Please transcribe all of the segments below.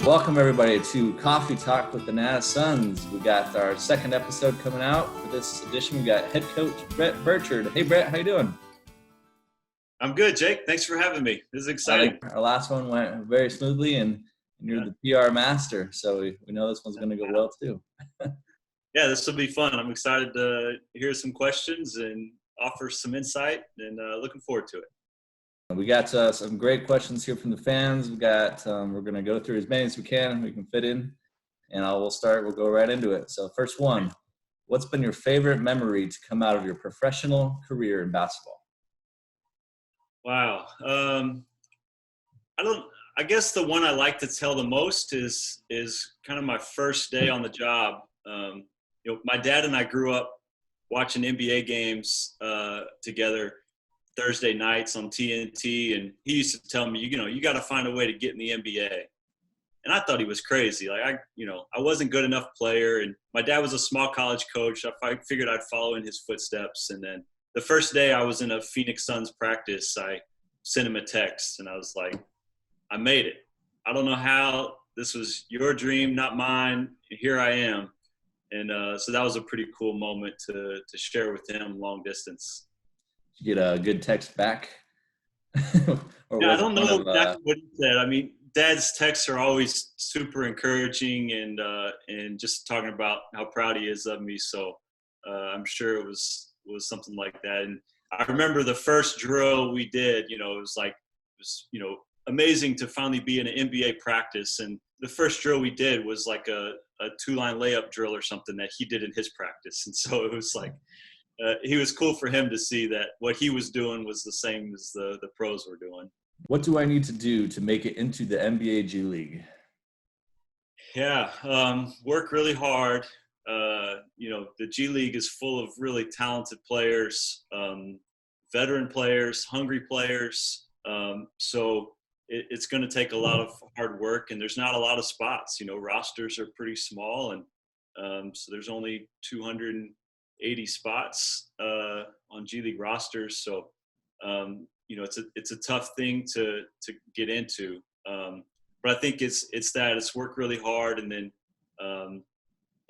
Welcome everybody to Coffee Talk with the NAZ Suns. We got our second episode coming out for this edition. We got head coach Bret Burchard. Hey Bret, how you doing? I'm good, Jake. Thanks for having me. This is exciting. Our last one went very smoothly, and you're the PR master, so we know this one's going to go well too. Yeah, this will be fun. I'm excited to hear some questions and offer some insight, and looking forward to it. We got some great questions here from the fans. We got we're going to go through as many as we can fit in, and we'll go right into it. So first one, what's been your favorite memory to come out of your professional career in basketball? Wow. I guess the one I like to tell the most is kind of my first day on the job. My dad and I grew up watching NBA games together Thursday nights on TNT, and he used to tell me, you got to find a way to get in the NBA. And I thought he was crazy. I wasn't good enough player, and my dad was a small college coach. I figured I'd follow in his footsteps. And then the first day I was in a Phoenix Suns practice, I sent him a text, and I was like, I made it. I don't know how. This was your dream, not mine. Here I am. And so that was a pretty cool moment to share with him long distance. Did you get a good text back? Yeah, I don't know exactly what he said. I mean, Dad's texts are always super encouraging and just talking about how proud he is of me. So I'm sure it was something like that. And I remember the first drill we did. It was amazing to finally be in an NBA practice. And the first drill we did was like a 2-line layup drill or something that he did in his practice. And so it was like, he was cool for him to see that what he was doing was the same as the pros were doing. What do I need to do to make it into the NBA G League? Yeah, work really hard. The G League is full of really talented players, veteran players, hungry players. So it's going to take a lot of hard work, and there's not a lot of spots. Rosters are pretty small, and so there's only 280 spots on G League rosters. So, it's a tough thing to get into. But I think it's work really hard, and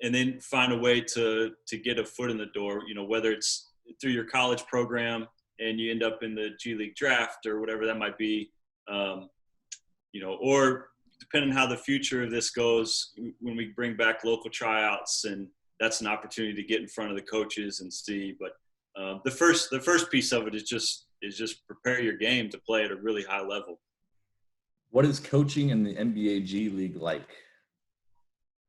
then find a way to get a foot in the door, whether it's through your college program and you end up in the G League draft or whatever that might be, or depending on how the future of this goes, when we bring back local tryouts, and that's an opportunity to get in front of the coaches and see. But the first piece of it is just prepare your game to play at a really high level. What is coaching in the NBA G League like?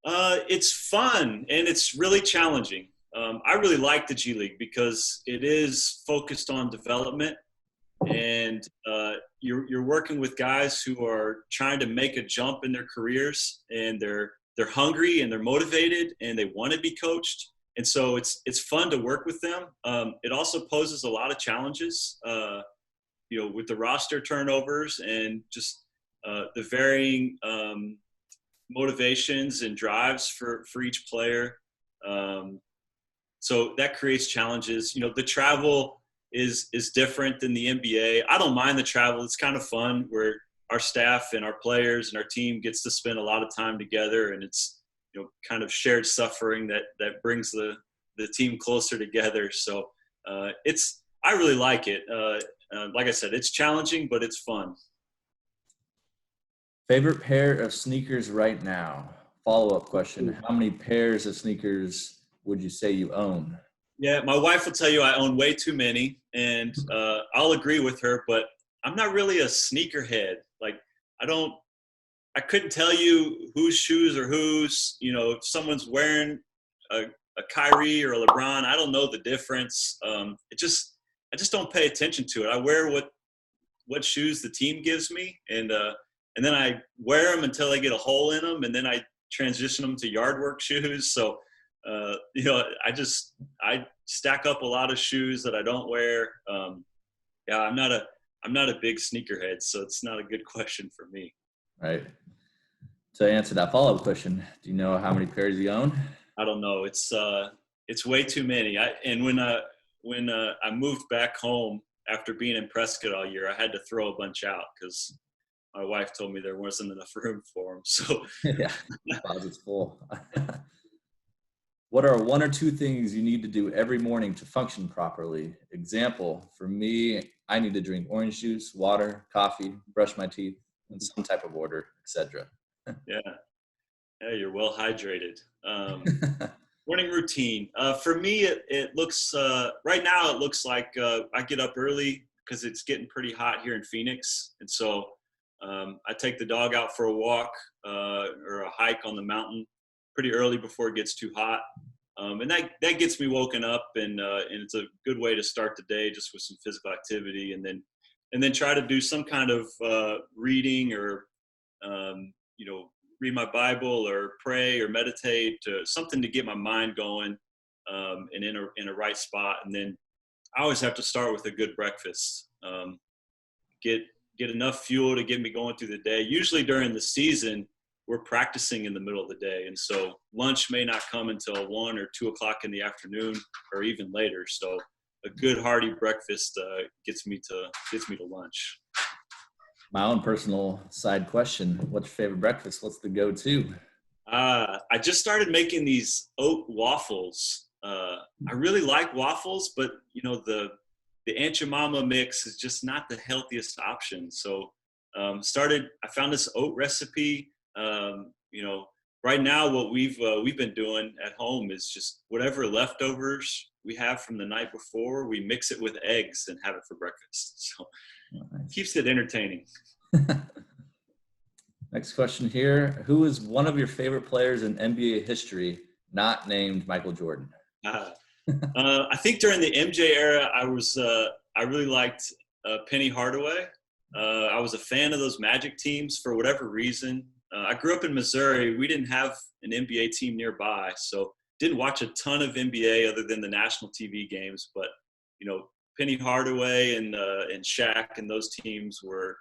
It's fun, and it's really challenging. I really like the G League because it is focused on development, and you're working with guys who are trying to make a jump in their careers, and they're hungry and they're motivated and they want to be coached. And so it's fun to work with them. It also poses a lot of challenges, with the roster turnovers and just the varying motivations and drives for each player. So that creates challenges. The travel is different than the NBA. I don't mind the travel. It's kind of fun where our staff and our players and our team gets to spend a lot of time together, and it's kind of shared suffering that brings the team closer together. So I really like it. Like I said, it's challenging, but it's fun. Favorite pair of sneakers right now? Follow-up question. How many pairs of sneakers would you say you own? Yeah, my wife will tell you I own way too many, and I'll agree with her, but I'm not really a sneakerhead. Like, I couldn't tell you whose shoes are whose. If someone's wearing a Kyrie or a LeBron, I don't know the difference. I just don't pay attention to it. I wear what shoes the team gives me, and then I wear them until I get a hole in them, and then I transition them to yard work shoes. So, I stack up a lot of shoes that I don't wear. I'm not a big sneakerhead, so it's not a good question for me. Right. To answer that follow-up question, do you know how many pairs you own? I don't know. It's way too many. When I moved back home after being in Prescott all year, I had to throw a bunch out because my wife told me there wasn't enough room for them. So Yeah, closet's full. What are one or two things you need to do every morning to function properly? Example, for me, I need to drink orange juice, water, coffee, brush my teeth in some type of order, etc. yeah, yeah, you're well hydrated. Morning routine. For me, it looks right now. It looks like I get up early because it's getting pretty hot here in Phoenix, and so I take the dog out for a walk or a hike on the mountain pretty early before it gets too hot, and that gets me woken up, and it's a good way to start the day just with some physical activity, and then try to do some kind of reading or read my Bible or pray or meditate, something to get my mind going and in a right spot. And then I always have to start with a good breakfast. Get enough fuel to get me going through the day. Usually during the season, we're practicing in the middle of the day, and so lunch may not come until 1 or 2 o'clock in the afternoon, or even later. So a good hearty breakfast gets me to lunch. My own personal side question: what's your favorite breakfast? What's the go-to? I just started making these oat waffles. I really like waffles, but the Aunt Jemima mix is just not the healthiest option. So I found this oat recipe. Right now what we've been doing at home is just whatever leftovers we have from the night before, we mix it with eggs and have it for breakfast. So Nice. keeps it entertaining. Next question here. Who is one of your favorite players in NBA history, not named Michael Jordan? I think during the MJ era, I really liked Penny Hardaway. I was a fan of those Magic teams for whatever reason. I grew up in Missouri. We didn't have an NBA team nearby, so didn't watch a ton of NBA other than the national TV games. But Penny Hardaway and Shaq and those teams were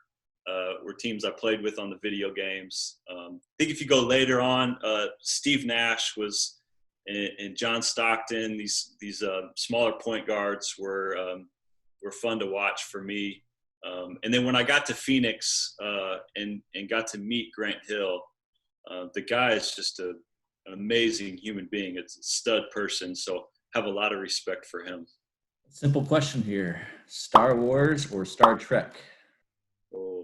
teams I played with on the video games. I think if you go later on, Steve Nash was and John Stockton. These smaller point guards were fun to watch for me. And then when I got to Phoenix and got to meet Grant Hill, the guy is just an amazing human being. It's a stud person, so have a lot of respect for him. Simple question here: Star Wars or Star Trek? Oh,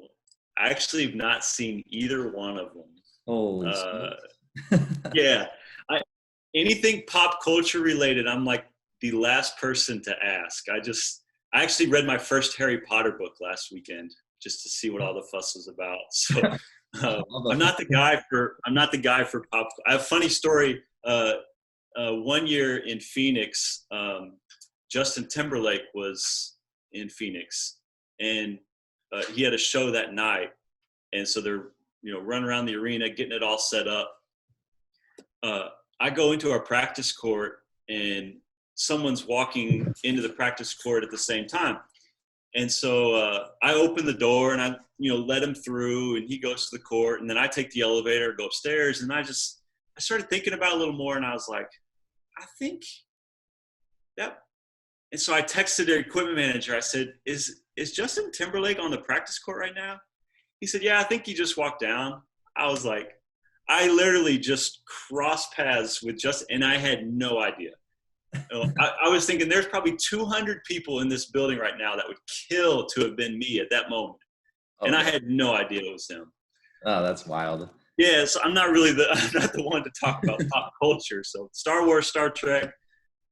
I actually have not seen either one of them. Holy yeah, anything pop culture related, I'm like the last person to ask. I actually read my first Harry Potter book last weekend just to see what all the fuss was about. So I'm not the guy for pop. I have a funny story. 1 year in Phoenix, Justin Timberlake was in Phoenix, and he had a show that night. And so they're running around the arena, getting it all set up. I go into our practice court, and someone's walking into the practice court at the same time. And so I open the door and I let him through, and he goes to the court, and then I take the elevator, go upstairs, and I started thinking about it a little more, and I was like, I think that. And so I texted the equipment manager. I said, is Justin Timberlake on the practice court right now? He said, yeah, I think he just walked down. I was like, I literally just crossed paths with Justin, and I had no idea. I was thinking there's probably 200 people in this building right now that would kill to have been me at that moment. And I had no idea it was him. Oh, that's wild. Yeah, so I'm not the one to talk about pop culture. So Star Wars, Star Trek,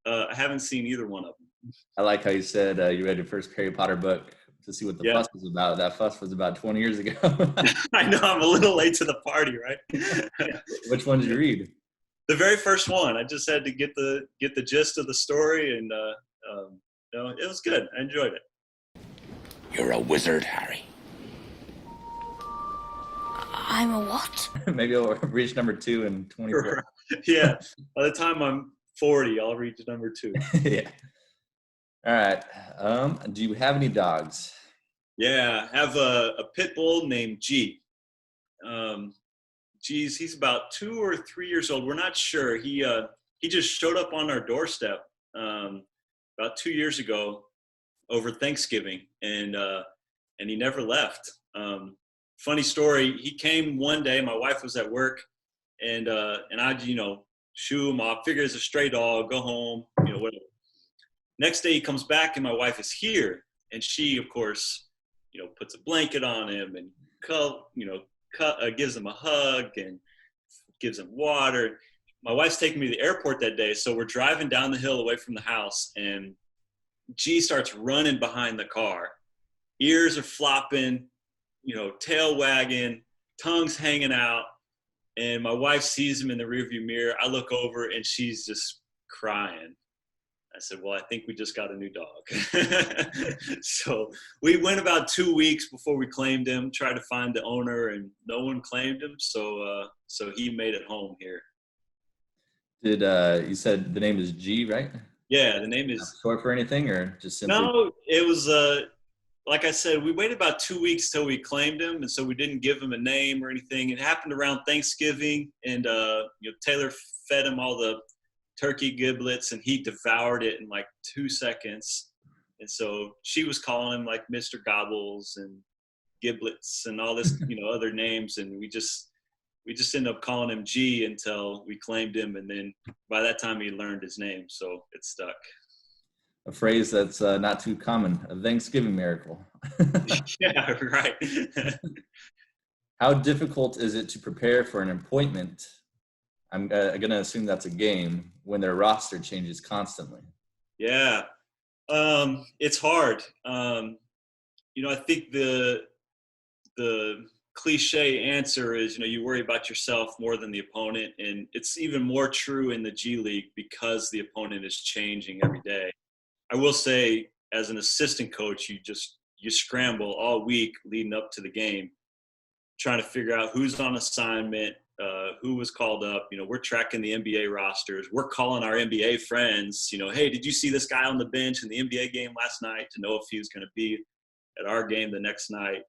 I haven't seen either one of them. I like how you said you read your first Harry Potter book to see what the fuss was about. That fuss was about 20 years ago. I know, I'm a little late to the party, right? Which one did you read? The very first one. I just had to get the gist of the story, and it was good. I enjoyed it. You're a wizard, Harry. I'm a what? Maybe I'll reach number 2 in 24. Yeah. By the time I'm 40, I'll reach number 2. Yeah. All right. Do you have any dogs? Yeah, I have a pit bull named G. He's about 2 or 3 years old. We're not sure. He just showed up on our doorstep about 2 years ago over Thanksgiving, and he never left. funny story. He came one day. My wife was at work, and I, shoo him off. Figure it's a stray dog. Go home. Whatever. Next day he comes back, and my wife is here, and she, of course, puts a blanket on him and gives him a hug and gives him water. My wife's taking me to the airport that day, so we're driving down the hill away from the house, and G starts running behind the car. Ears are flopping, tail wagging, tongue's hanging out, and my wife sees him in the rearview mirror. I look over, and she's just crying. I said, well, I think we just got a new dog. So we went about 2 weeks before we claimed him, tried to find the owner, and no one claimed him. So he made it home here. Did you said the name is G, right? Yeah, the name is short for anything, or just simply? No, it was like I said, we waited about 2 weeks till we claimed him, and so we didn't give him a name or anything. It happened around Thanksgiving, and Taylor fed him all the turkey giblets, and he devoured it in like 2 seconds. And so she was calling him like Mr. Gobbles and Giblets and all this, other names, and we just ended up calling him G until we claimed him, and then by that time he learned his name, so it stuck. A phrase that's not too common, a Thanksgiving miracle. Yeah, right. How difficult is it to prepare for an appointment? I'm going to assume that's a game when their roster changes constantly. Yeah, it's hard. I think the cliche answer is, you worry about yourself more than the opponent. And it's even more true in the G League because the opponent is changing every day. I will say, as an assistant coach, you scramble all week leading up to the game, trying to figure out who's on assignment, who was called up. We're tracking the NBA rosters. We're calling our NBA friends, hey, did you see this guy on the bench in the NBA game last night, to know if he was going to be at our game the next night.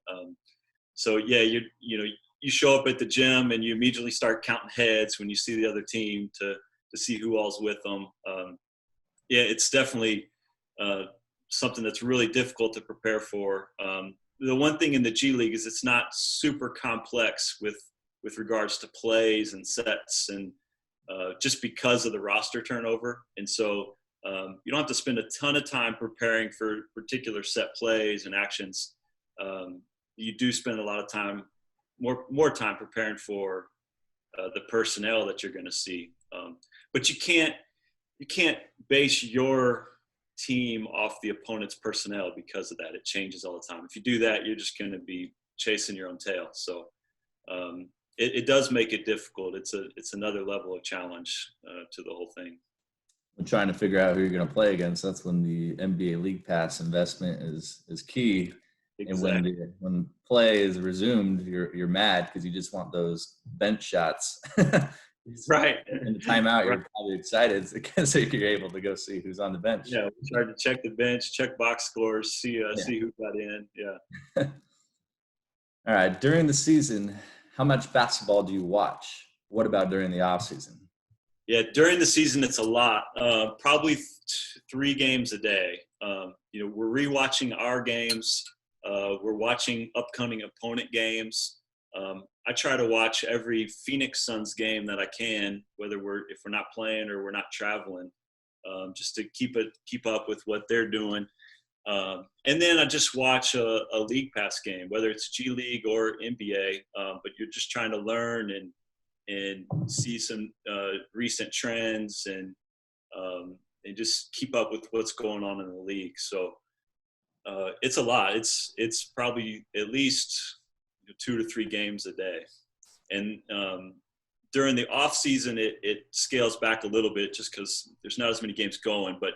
So yeah, you show up at the gym and you immediately start counting heads when you see the other team to see who all's with them. Yeah, it's definitely something that's really difficult to prepare for. The one thing in the G League is it's not super complex with regards to plays and sets, and just because of the roster turnover. And so you don't have to spend a ton of time preparing for particular set plays and actions. You do spend a lot of time, more time preparing for the personnel that you're going to see. But you can't base your team off the opponent's personnel because of that. It changes all the time. If you do that, you're just going to be chasing your own tail. So it does make it difficult. It's another level of challenge to the whole thing. When trying to figure out who you're going to play against, that's when the NBA League Pass investment is key. Exactly. And when play is resumed, you're mad because you just want those bench shots. Right. In the timeout, you're probably excited because you're able to go see who's on the bench. Yeah, we tried to check the bench, check box scores, see who got in. Yeah. All right. During the season, how much basketball do you watch? What about during the off season? Yeah, during the season, it's a lot. Probably 3 games a day. We're rewatching our games. We're watching upcoming opponent games. I try to watch every Phoenix Suns game that I can, whether if we're not playing or we're not traveling, just to keep up with what they're doing. And then I just watch a League Pass game, whether it's G League or NBA. But you're just trying to learn and see some recent trends and just keep up with what's going on in the league. So it's a lot. It's probably at least 2 to 3 games a day. And during the off season, it scales back a little bit just because there's not as many games going. But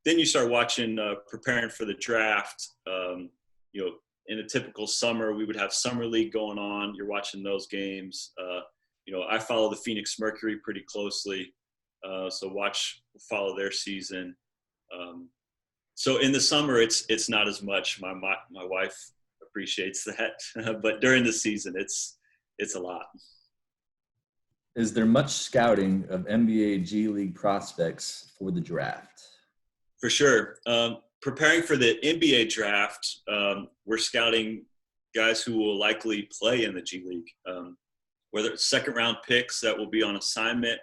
then you start watching, preparing for the draft. In a typical summer, we would have summer league going on. You're watching those games. I follow the Phoenix Mercury pretty closely, so follow their season. So in the summer, it's not as much. My wife appreciates that, but during the season, it's a lot. Is there much scouting of NBA G League prospects for the draft? For sure. Preparing for the NBA draft, we're scouting guys who will likely play in the G League, whether it's second-round picks that will be on assignment,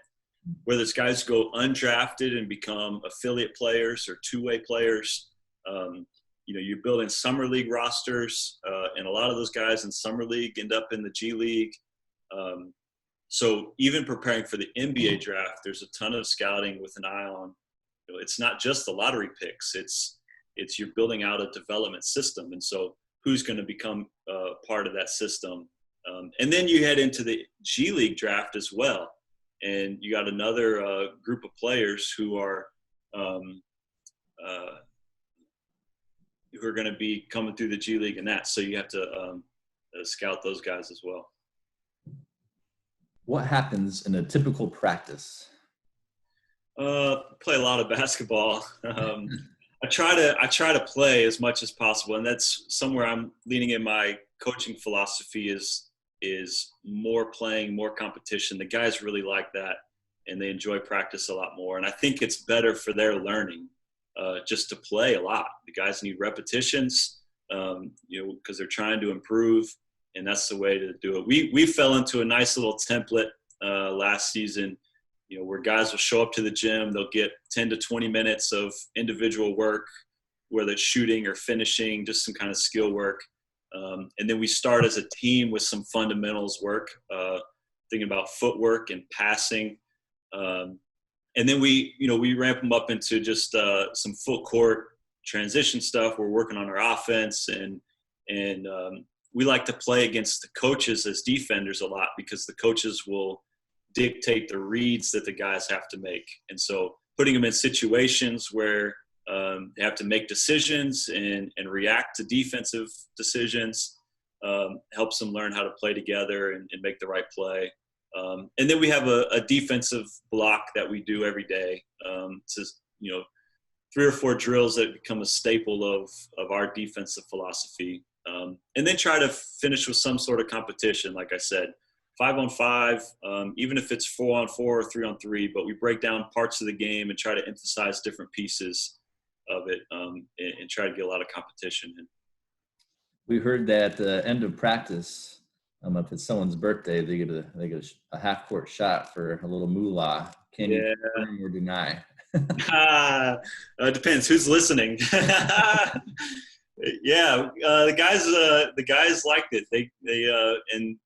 whether it's guys who go undrafted and become affiliate players or two-way players. You're building summer league rosters, and a lot of those guys in summer league end up in the G League. So even preparing for the NBA draft, there's a ton of scouting with an eye on, it's not just the lottery picks. It's you're building out a development system. And so who's going to become part of that system? And then you head into the G League draft as well. And you got another group of players who are going to be coming through the G League and that. So you have to scout those guys as well. What happens in a typical practice? Play a lot of basketball. I try to play as much as possible, and that's somewhere I'm leaning in my coaching philosophy is more playing, more competition. The guys really like that, and they enjoy practice a lot more. And I think it's better for their learning just to play a lot. The guys need repetitions, because they're trying to improve, and that's the way to do it. We fell into a nice little template last season, where guys will show up to the gym, they'll get 10 to 20 minutes of individual work, whether it's shooting or finishing, just some kind of skill work. And then we start as a team with some fundamentals work, thinking about footwork and passing. And then we ramp them up into just some full court transition stuff. We're working on our offense, and we like to play against the coaches as defenders a lot, because the coaches will dictate the reads that the guys have to make. And so putting them in situations where they have to make decisions and react to defensive decisions helps them learn how to play together and make the right play. And then we have a defensive block that we do every day. It's just, 3 or 4 drills that become a staple of our defensive philosophy. And then try to finish with some sort of competition, like I said, 5-on-5, even if it's 4-on-4 or 3-on-3, but we break down parts of the game and try to emphasize different pieces of it, and try to get a lot of competition in. We heard that at the end of practice, if it's someone's birthday, they get a half court shot for a little moolah. Can you confirm or deny? It depends who's listening. The guys liked it. They and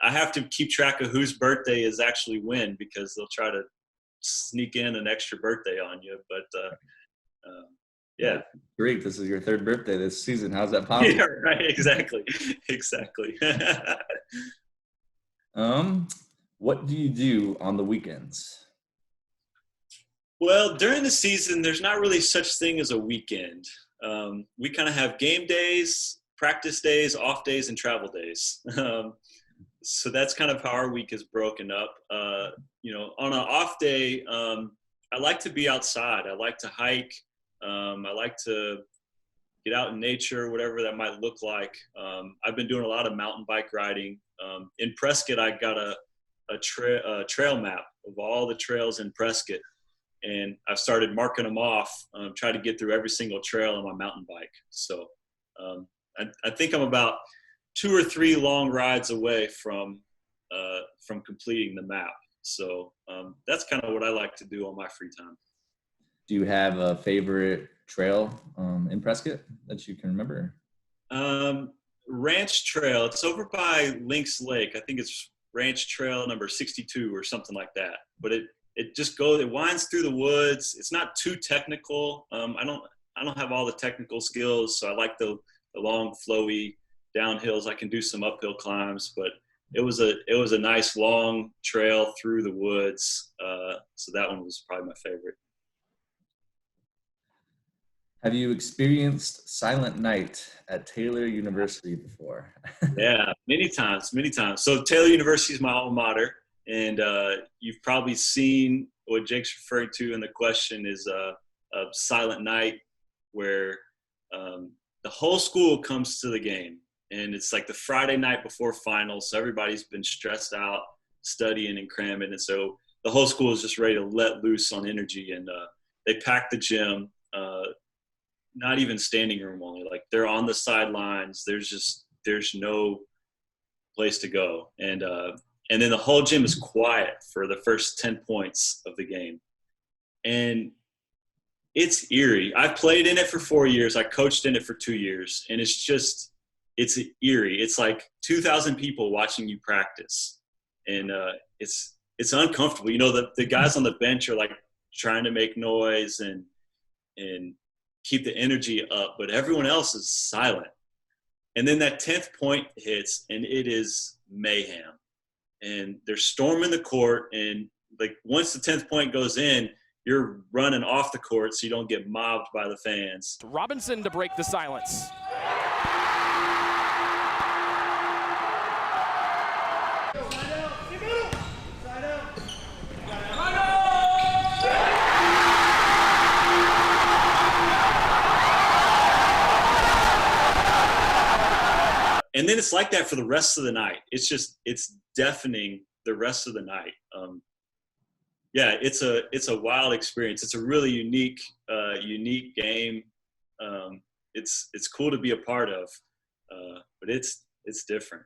I have to keep track of whose birthday is actually when, because they'll try to sneak in an extra birthday on you. But great. This is your 3rd birthday this season. How's that possible? Yeah, right. Exactly. What do you do on the weekends? Well, during the season, there's not really such thing as a weekend. We kind of have game days, practice days, off days, and travel days. So that's kind of how our week is broken up. On an off day, I like to be outside. I like to hike. I like to get out in nature, whatever that might look like. I've been doing a lot of mountain bike riding. In Prescott, I got a trail map of all the trails in Prescott. And I've started marking them off, try to get through every single trail on my mountain bike. So I think I'm about 2 or 3 long rides away from completing the map. So that's kind of what I like to do on my free time. Do you have a favorite trail in Prescott that you can remember? Ranch Trail. It's over by Lynx Lake. I think it's Ranch Trail number 62 or something like that. But it winds through the woods. It's not too technical. I don't have all the technical skills, so I like the long, flowy downhills. I can do some uphill climbs, but it was a nice long trail through the woods. So that one was probably my favorite. Have you experienced Silent Night at Taylor University before? Yeah, many times. So Taylor University is my alma mater. And you've probably seen what Jake's referring to in the question is a Silent Night, where the whole school comes to the game. And it's like the Friday night before finals. So everybody's been stressed out, studying and cramming. And so the whole school is just ready to let loose on energy. And they pack the gym, not even standing room only. Like they're on the sidelines. There's just there's no place to go. And then the whole gym is quiet for the first 10 points of the game. And it's eerie. I played in it for 4 years. I coached in it for 2 years. And it's eerie. It's like 2,000 people watching you practice. And it's uncomfortable. You know, the guys on the bench are like trying to make noise and keep the energy up, but everyone else is silent. And then that 10th point hits, and it is mayhem. And they're storming the court, and like once the 10th point goes in, you're running off the court so you don't get mobbed by the fans. Robinson to break the silence. And then it's like that for the rest of the night. It's deafening the rest of the night. Yeah, it's a wild experience. It's a really unique game. It's cool to be a part of, but it's different.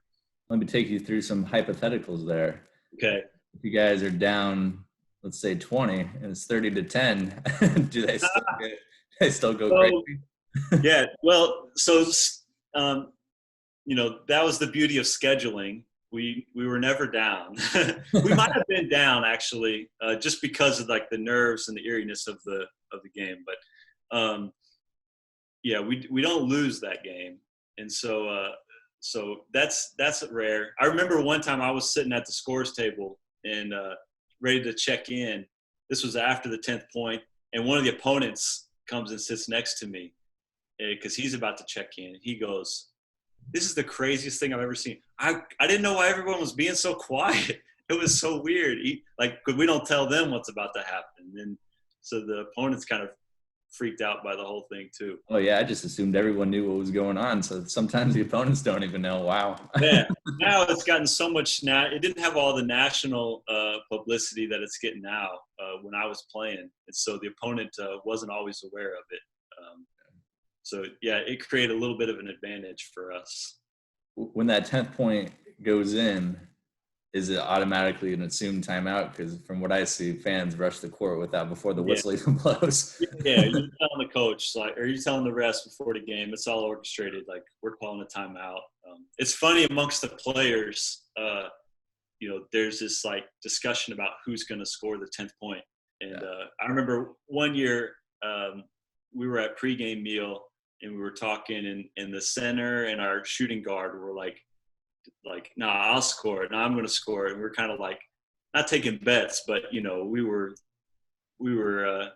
Let me take you through some hypotheticals there. Okay. If you guys are down, let's say 20, and it's 30-10, do they still go crazy? Yeah. Well, so you know, that was the beauty of scheduling. We were never down. We might have been down actually, just because of like the nerves and the eeriness of the game. But yeah, we don't lose that game, and so that's rare. I remember one time I was sitting at the scores table and ready to check in. This was after the 10th point, and one of the opponents comes and sits next to me because he's about to check in. He goes, "This is the craziest thing I've ever seen." I didn't know why everyone was being so quiet. It was so weird. Because we don't tell them what's about to happen. And so the opponents kind of freaked out by the whole thing too. Oh yeah, I just assumed everyone knew what was going on. So sometimes the opponents don't even know. Wow. Yeah. Now it's gotten so much it didn't have all the national publicity that it's getting now when I was playing. And so the opponent wasn't always aware of it. So, yeah, it created a little bit of an advantage for us. When that 10th point goes in, is it automatically an assumed timeout? Because from what I see, fans rush the court with that before the whistle even blows. Yeah, you're telling the coach, or you're telling the refs before the game. It's all orchestrated. Like, we're calling a timeout. It's funny amongst the players, you know, there's this, like, discussion about who's going to score the 10th point. And I remember one year we were at pregame meal, and we were talking, and the center and our shooting guard were like, nah, I'll score it. Nah, I'm going to score it. And we're kind of like not taking bets, but, you know, we were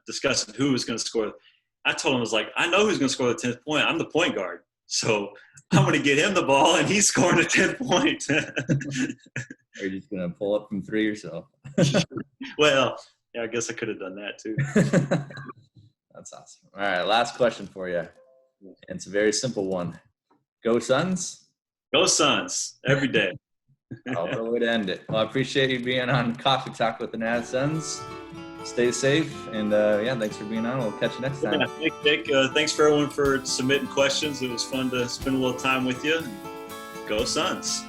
discussing who was going to score. I told him, I was like, I know who's going to score the 10th point. I'm the point guard. So I'm going to get him the ball, and he's scoring the 10th point. Are you just going to pull up from three or so? Well, yeah, I guess I could have done that too. That's awesome. All right, last question for you. And it's a very simple one. Go Suns? Go Suns every day. All the way to end it. Well, I appreciate you being on Coffee Talk with the NAZ Suns. Stay safe, and yeah, thanks for being on. We'll catch you next time. Yeah, thanks, Jake. Thanks for everyone for submitting questions. It was fun to spend a little time with you. Go Suns.